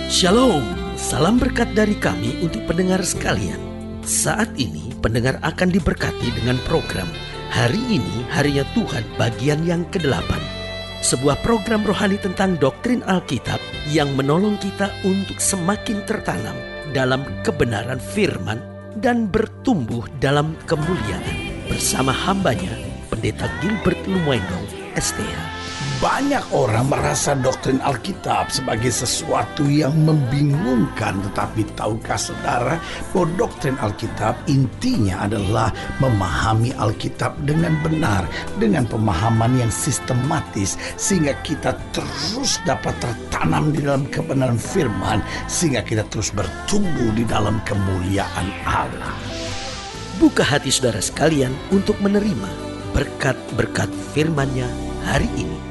Shalom, salam berkat dari kami untuk pendengar sekalian. Saat ini pendengar akan diberkati dengan program Hari Ini Harinya Tuhan bagian yang ke-8. Sebuah program rohani tentang doktrin Alkitab yang menolong kita untuk semakin tertanam dalam kebenaran firman dan bertumbuh dalam kemuliaan. Bersama hambanya, Pendeta Gilbert Lumwendong, STH. Banyak orang merasa doktrin Alkitab sebagai sesuatu yang membingungkan. Tetapi tahukah saudara bahwa doktrin Alkitab intinya adalah memahami Alkitab dengan benar, dengan pemahaman yang sistematis, sehingga kita terus dapat tertanam di dalam kebenaran firman, sehingga kita terus bertumbuh di dalam kemuliaan Allah. Buka hati saudara sekalian untuk menerima berkat-berkat firman-Nya hari ini.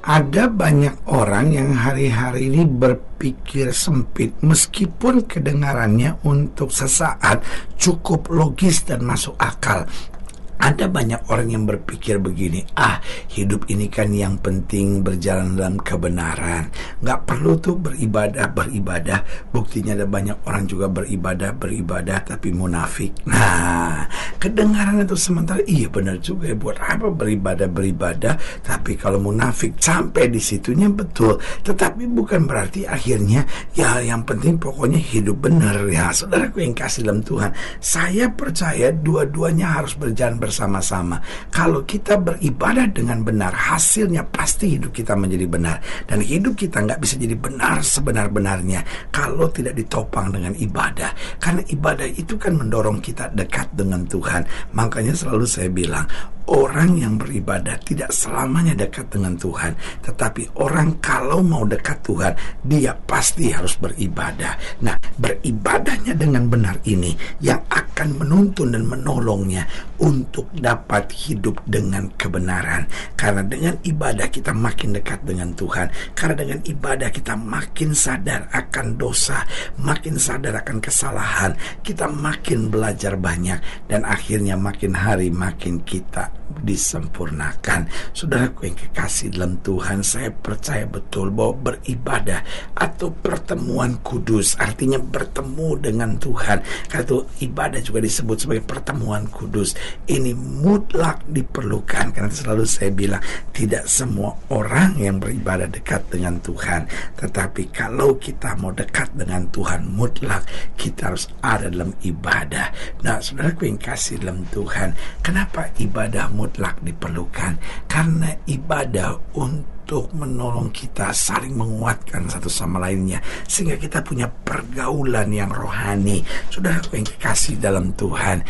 Ada banyak orang yang hari-hari ini berpikir sempit, meskipun kedengarannya untuk sesaat cukup logis dan masuk akal. Ada banyak orang yang berpikir begini, hidup ini kan yang penting berjalan dalam kebenaran, gak perlu tuh beribadah. Buktinya ada banyak orang juga beribadah tapi munafik. Nah, kedengaran itu sementara, iya benar juga, buat apa beribadah, tapi kalau munafik sampai di situnya betul. Tetapi bukan berarti akhirnya ya yang penting pokoknya hidup benar. Ya saudaraku yang kasih dalam Tuhan, saya percaya dua-duanya harus berjalan bersama-sama. Kalau kita beribadah dengan benar, hasilnya pasti hidup kita menjadi benar. Dan hidup kita gak bisa jadi benar sebenar-benarnya kalau tidak ditopang dengan ibadah. Karena ibadah itu kan mendorong kita dekat dengan Tuhan. Makanya selalu saya bilang, orang yang beribadah tidak selamanya dekat dengan Tuhan. Tetapi orang kalau mau dekat Tuhan, dia pasti harus beribadah. Nah, beribadahnya dengan benar ini yang akan menuntun dan menolongnya untuk dapat hidup dengan kebenaran. Karena dengan ibadah kita makin dekat dengan Tuhan. Karena dengan ibadah kita makin sadar akan dosa, makin sadar akan kesalahan. Kita makin belajar banyak, dan akhirnya makin hari makin kita disempurnakan. Saudaraku yang kekasih dalam Tuhan, saya percaya betul bahwa beribadah atau pertemuan kudus, artinya bertemu dengan Tuhan. Karena itu ibadah juga disebut sebagai pertemuan kudus. Ini mutlak diperlukan. Karena selalu saya bilang, tidak semua orang yang beribadah dekat dengan Tuhan. Tetapi kalau kita mau dekat dengan Tuhan, mutlak kita harus ada dalam ibadah. Nah, saudaraku yang kasih dalam Tuhan, kenapa ibadah mutlak diperlukan? Karena ibadah untuk menolong kita saling menguatkan satu sama lainnya, sehingga kita punya pergaulan yang rohani. Saudaraku yang kekasih dalam Tuhan,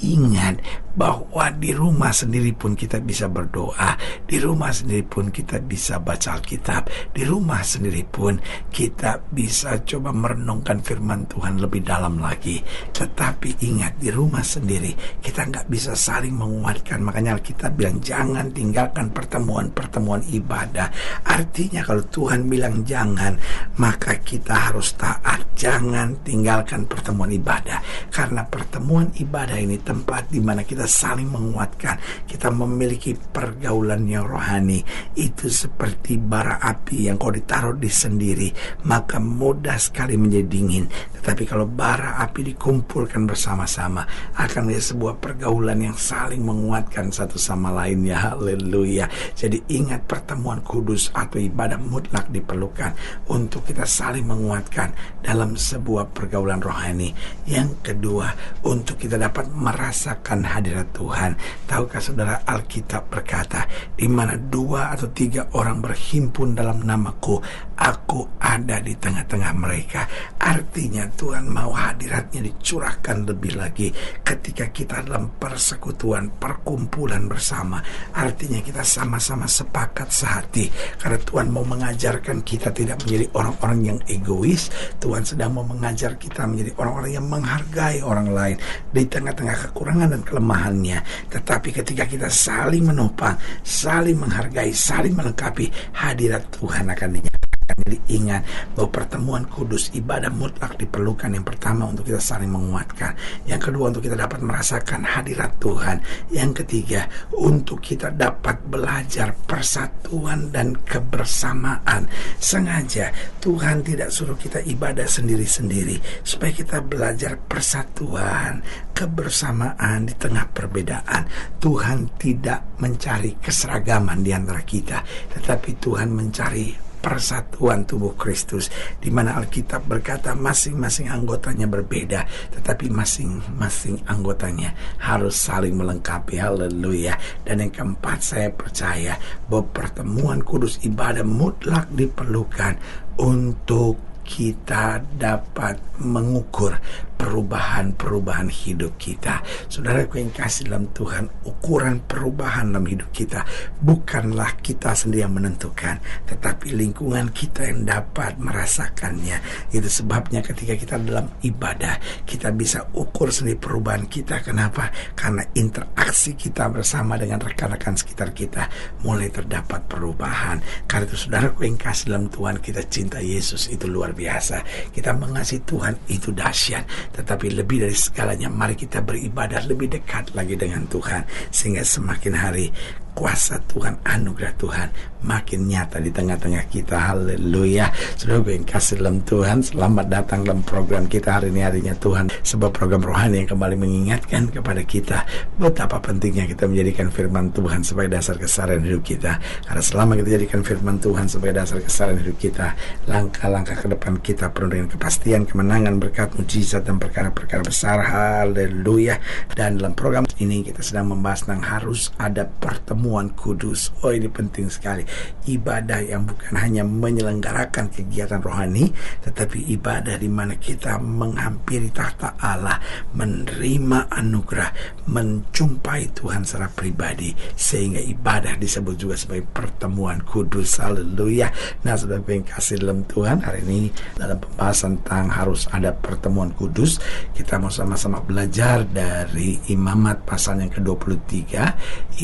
ingat bahwa di rumah sendiri pun kita bisa berdoa, di rumah sendiri pun kita bisa baca Alkitab, di rumah sendiri pun kita bisa coba merenungkan firman Tuhan lebih dalam lagi. Tetapi ingat, di rumah sendiri kita nggak bisa saling menguatkan. Makanya Alkitab bilang jangan tinggalkan pertemuan-pertemuan ibadah. Artinya kalau Tuhan bilang jangan, maka kita harus taat. Jangan tinggalkan pertemuan ibadah, karena pertemuan ibadah ini tempat di mana kita saling menguatkan. Kita memiliki pergaulan yang rohani. Itu seperti bara api yang kalau ditaruh di sendiri, maka mudah sekali menjadi dingin. Tetapi kalau bara api dikumpulkan bersama-sama, akan menjadi sebuah pergaulan yang saling menguatkan satu sama lainnya. Haleluya. Jadi ingat, pertemuan kudus atau ibadah mutlak diperlukan untuk kita saling menguatkan dalam sebuah pergaulan rohani. Yang kedua, untuk kita dapat merasakan hadirat Tuhan. Tahukah saudara, Alkitab berkata, di mana 2 atau 3 orang berhimpun dalam namaku, aku ada di tengah-tengah mereka. Artinya Tuhan mau hadiratnya dicurahkan lebih lagi ketika kita dalam persekutuan, perkumpulan bersama. Artinya kita sama-sama sepakat sehati, karena Tuhan mau mengajarkan kita tidak menjadi orang-orang yang egois. Tuhan sedang mau mengajar kita menjadi orang-orang yang menghargai orang lain di tengah-tengah kekurangan dan kelemahannya. Tetapi ketika kita saling menopang, saling menghargai, saling melengkapi, hadirat Tuhan akan dinyatakan. Jadi ingat bahwa pertemuan kudus, ibadah mutlak diperlukan. Yang pertama untuk kita saling menguatkan, yang kedua untuk kita dapat merasakan hadirat Tuhan, yang ketiga untuk kita dapat belajar persatuan dan kebersamaan. Sengaja Tuhan tidak suruh kita ibadah sendiri-sendiri, supaya kita belajar persatuan, kebersamaan di tengah perbedaan. Tuhan tidak mencari keseragaman di antara kita, tetapi Tuhan mencari persatuan tubuh Kristus, di mana Alkitab berkata masing-masing anggotanya berbeda, tetapi masing-masing anggotanya harus saling melengkapi. Haleluya. Dan yang keempat, saya percaya bahwa pertemuan kudus, ibadah mutlak diperlukan untuk kita dapat mengukur perubahan-perubahan hidup kita. Saudaraku yang kasih dalam Tuhan, ukuran perubahan dalam hidup kita bukanlah kita sendiri yang menentukan, tetapi lingkungan kita yang dapat merasakannya. Itu sebabnya ketika kita dalam ibadah, kita bisa ukur sendiri perubahan kita. Kenapa? Karena interaksi kita bersama dengan rekan-rekan sekitar kita mulai terdapat perubahan. Karena itu saudaraku yang kasih dalam Tuhan, kita cinta Yesus itu luar biasa. Kita mengasihi Tuhan itu dahsyat. Tetapi lebih dari segalanya, mari kita beribadah lebih dekat lagi dengan Tuhan, sehingga semakin hari kuasa Tuhan, anugerah Tuhan makin nyata di tengah-tengah kita. Haleluya. Saudara yang kasih dalam Tuhan, selamat datang dalam program kita hari ini, harinya Tuhan, sebuah program rohani yang kembali mengingatkan kepada kita betapa pentingnya kita menjadikan firman Tuhan sebagai dasar keseharian hidup kita. Karena selama kita jadikan firman Tuhan sebagai dasar keseharian hidup kita, langkah-langkah ke depan kita penuh dengan kepastian, kemenangan, berkat, mujizat, dan perkara-perkara besar. Haleluya. Dan dalam program ini kita sedang membahas tentang harus ada pertemuan kudus. Oh, ini penting sekali. Ibadah yang bukan hanya menyelenggarakan kegiatan rohani, tetapi ibadah di mana kita menghampiri tahta Allah, menerima anugerah, menjumpai Tuhan secara pribadi, sehingga ibadah disebut juga sebagai pertemuan kudus. Haleluya. Nah, saudara yang kasih dalam Tuhan, hari ini dalam pembahasan tentang harus ada pertemuan kudus, kita mau sama-sama belajar dari Imamat pasal yang ke-23,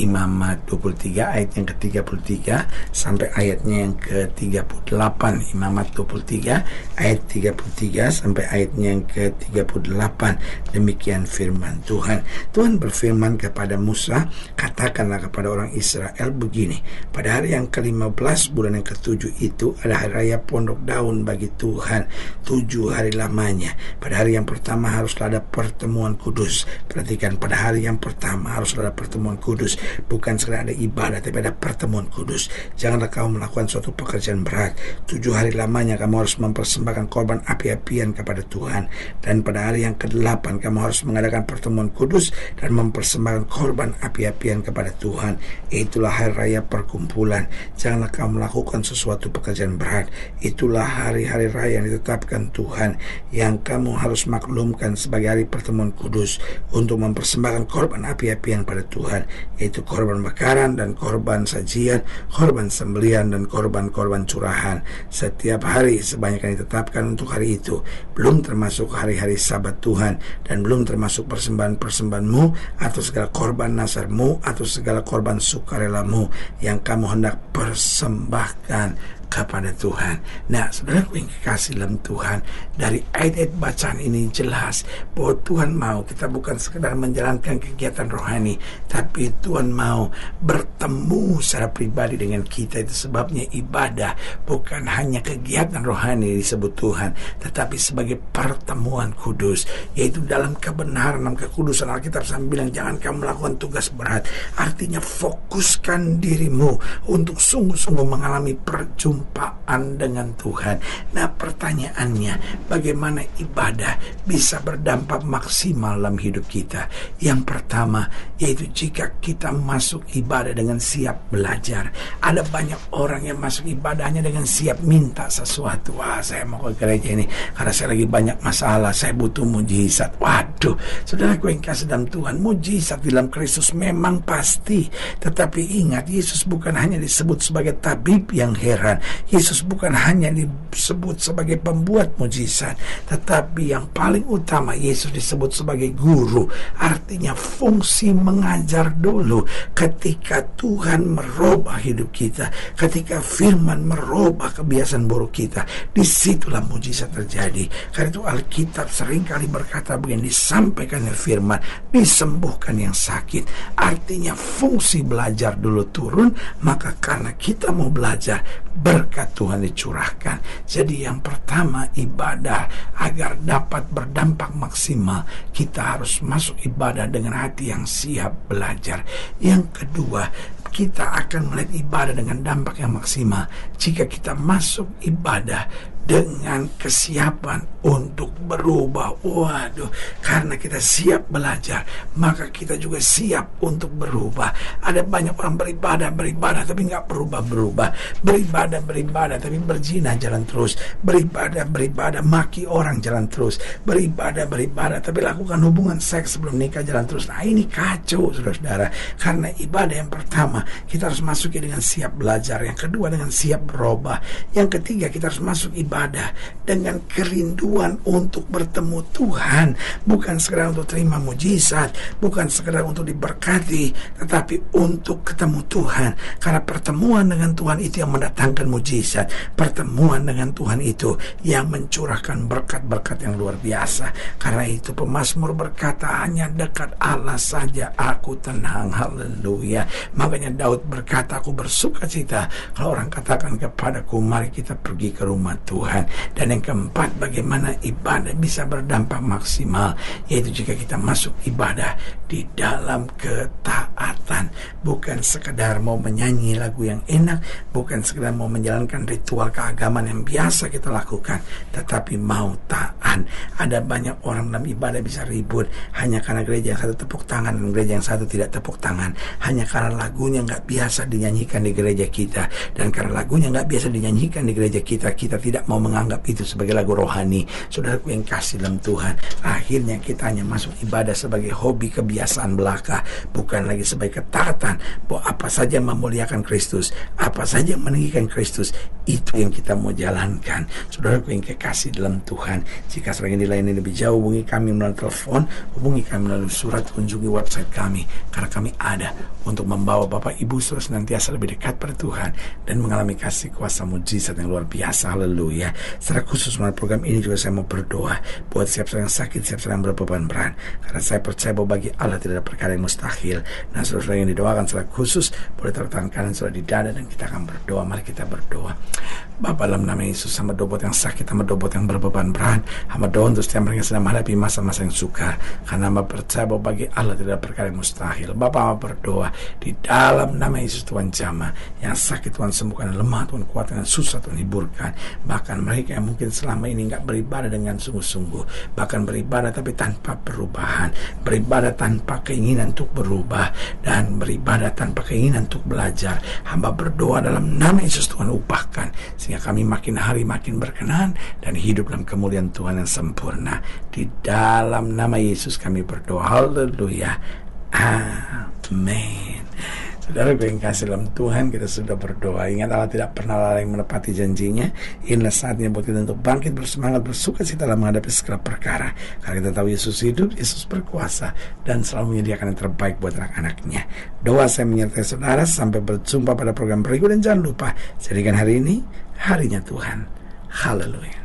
Imamat 23 ayat yang ke-33 sampai ayatnya yang ke-38. Imamat 23 ayat 33 sampai ayatnya yang ke-38. Demikian firman Tuhan. Tuhan berfirman kepada Musa, katakanlah kepada orang Israel begini, pada hari yang ke-15 bulan yang ke-7 itu ada hari raya pondok daun bagi Tuhan, 7 hari lamanya. Pada hari yang pertama haruslah ada pertemuan kudus. Perhatikan, pada hari yang pertama haruslah ada pertemuan kudus. Bukan sekedar ada ibadah, tapi ada pertemuan kudus. Janganlah kamu melakukan suatu pekerjaan berat. 7 hari lamanya kamu harus mempersembahkan korban api-apian kepada Tuhan. Dan pada hari yang ke-8 kamu harus mengadakan pertemuan kudus dan mempersembahkan korban api-apian kepada Tuhan. Itulah hari raya perkumpulan. Janganlah kamu melakukan sesuatu pekerjaan berat. Itulah hari-hari raya yang ditetapkan Tuhan, yang kamu harus maklumkan sebagai hari pertemuan kudus untuk mempersembahkan korban api-apian pada Tuhan, yaitu korban bakaran dan korban sajian, korban sembelihan dan korban-korban curahan. Setiap hari sebanyak yang ditetapkan untuk hari itu, belum termasuk hari-hari sabat Tuhan, dan belum termasuk persembahan-persembahanmu atau segala korban nasarmu atau segala korban sukarelamu yang kamu hendak persembahkan kepada Tuhan. Nah, saudaraku yang kekasih dalam Tuhan, dari ayat-ayat bacaan ini jelas bahwa Tuhan mau kita bukan sekedar menjalankan kegiatan rohani, tapi Tuhan mau bertemu secara pribadi dengan kita. Itu sebabnya ibadah bukan hanya kegiatan rohani disebut Tuhan, tetapi sebagai pertemuan kudus, yaitu dalam kebenaran, dalam kekudusan. Alkitab sambil bilang jangan kamu melakukan tugas berat. Artinya fokuskan dirimu untuk sungguh-sungguh mengalami perjumpaan dengan Tuhan. Nah, pertanyaannya, bagaimana ibadah bisa berdampak maksimal dalam hidup kita? Yang pertama, yaitu jika kita masuk ibadah dengan siap belajar. Ada banyak orang yang masuk ibadahnya dengan siap minta sesuatu. Wah, saya mau ke gereja ini karena saya lagi banyak masalah, saya butuh mujizat. Waduh, saudaraku yang kasih dalam Tuhan, mujizat dalam Kristus memang pasti. Tetapi ingat, Yesus bukan hanya disebut sebagai tabib yang heran, Yesus bukan hanya disebut sebagai pembuat mujizat, tetapi yang paling utama Yesus disebut sebagai guru. Artinya fungsi mengajar dulu. Ketika Tuhan merubah hidup kita, ketika firman merubah kebiasaan buruk kita, disitulah mujizat terjadi. Karena itu Alkitab seringkali berkata begini, disampaikannya firman, disembuhkan yang sakit. Artinya fungsi belajar dulu turun, maka karena kita mau belajar, berkat Tuhan dicurahkan. Jadi yang pertama, ibadah agar dapat berdampak maksimal, kita harus masuk ibadah dengan hati yang siap belajar. Yang kedua, kita akan melihat ibadah dengan dampak yang maksimal jika kita masuk ibadah dengan kesiapan untuk berubah. Waduh, karena kita siap belajar, maka kita juga siap untuk berubah. Ada banyak orang beribadah tapi nggak berubah. Beribadah tapi berzina jalan terus. Beribadah maki orang jalan terus. Beribadah tapi lakukan hubungan seks sebelum nikah jalan terus. Nah, ini kacau, saudara-saudara. Karena ibadah yang pertama, kita harus masuki dengan siap belajar. Yang kedua, dengan siap berubah. Yang ketiga, kita harus masuk ibadah dengan kerinduan untuk bertemu Tuhan, bukan sekedar untuk terima mujizat, bukan sekedar untuk diberkati, tetapi untuk ketemu Tuhan. Karena pertemuan dengan Tuhan itu yang mendatangkan mujizat. Pertemuan dengan Tuhan itu yang mencurahkan berkat-berkat yang luar biasa. Karena itu pemazmur berkata, hanya dekat Allah saja aku tenang. Haleluya. Makanya Daud berkata, aku bersuka cita kalau orang katakan kepadaku, mari kita pergi ke rumah Tuhan. Dan yang keempat, bagaimana ibadah bisa berdampak maksimal, yaitu jika kita masuk ibadah di dalam ketaatan. Bukan sekedar mau menyanyi lagu yang enak, bukan sekedar mau menjalankan ritual keagamaan yang biasa kita lakukan, tetapi mau taat. Ada banyak orang dalam ibadah bisa ribut hanya karena gereja yang satu tepuk tangan dan gereja yang satu tidak tepuk tangan, hanya karena lagunya nggak biasa dinyanyikan di gereja kita. Dan karena lagunya nggak biasa dinyanyikan di gereja kita, kita tidak mau menganggap itu sebagai lagu rohani. Saudaraku yang kasih dalam Tuhan, akhirnya kita hanya masuk ibadah sebagai hobi, kebiasaan belaka, bukan lagi sebagai ketaatan bahwa apa saja yang memuliakan Kristus, apa saja yang meninggikan Kristus, itu yang kita mau jalankan. Saudaraku yang kekasih dalam Tuhan, jika saudara dilayani lebih jauh, hubungi kami melalui telepon, hubungi kami melalui surat, kunjungi website kami, karena kami ada untuk membawa Bapak Ibu saudara senantiasa lebih dekat pada Tuhan dan mengalami kasih kuasa mujizat yang luar biasa. Haleluya. Secara khusus melalui program ini juga saya mau berdoa buat siapa yang sakit, siapa yang berbeban berat, karena saya percaya bahwa bagi Allah tidak ada perkara yang mustahil. Nah, saudara yang didoakan secara khusus boleh taruh tangan kanan saudara di dada dan kita akan berdoa. Mari kita berdoa. Bapa, dalam nama Yesus, hamba doa buat yang sakit, hamba doa buat yang berbeban berat, hamba doa untuk setiap mereka sedang menghadapi masa-masa yang sukar, karena hamba percaya bahwa bagi Allah tidak ada perkara yang mustahil. Bapa, hamba berdoa di dalam nama Yesus, Tuhan jamah yang sakit Tuhan sembuhkan, yang lemah Tuhan kuatkan, yang susah Tuhan hiburkan. Bahkan mereka yang mungkin selama ini nggak beribadah dengan sungguh-sungguh, bahkan beribadah tapi tanpa perubahan, beribadah tanpa keinginan untuk berubah, dan beribadah tanpa keinginan untuk belajar, hamba berdoa dalam nama Yesus, Tuhan ubahkan sehingga kami makin hari makin berkenan dan hidup dalam kemuliaan Tuhan yang sempurna. Di dalam nama Yesus kami berdoa. Haleluya. Amin. Saudara yang kasih dalam Tuhan, kita sudah berdoa. Ingat, Allah tidak pernah lalai menepati janjinya. Inilah saatnya buat kita untuk bangkit bersemangat, bersuka cita dalam menghadapi segala perkara. Karena kita tahu Yesus hidup, Yesus berkuasa, dan selalu menyediakan yang terbaik buat anak-anaknya. Doa saya menyertai saudara. Sampai berjumpa pada program berikut, dan jangan lupa jadikan hari ini harinya Tuhan. Haleluya.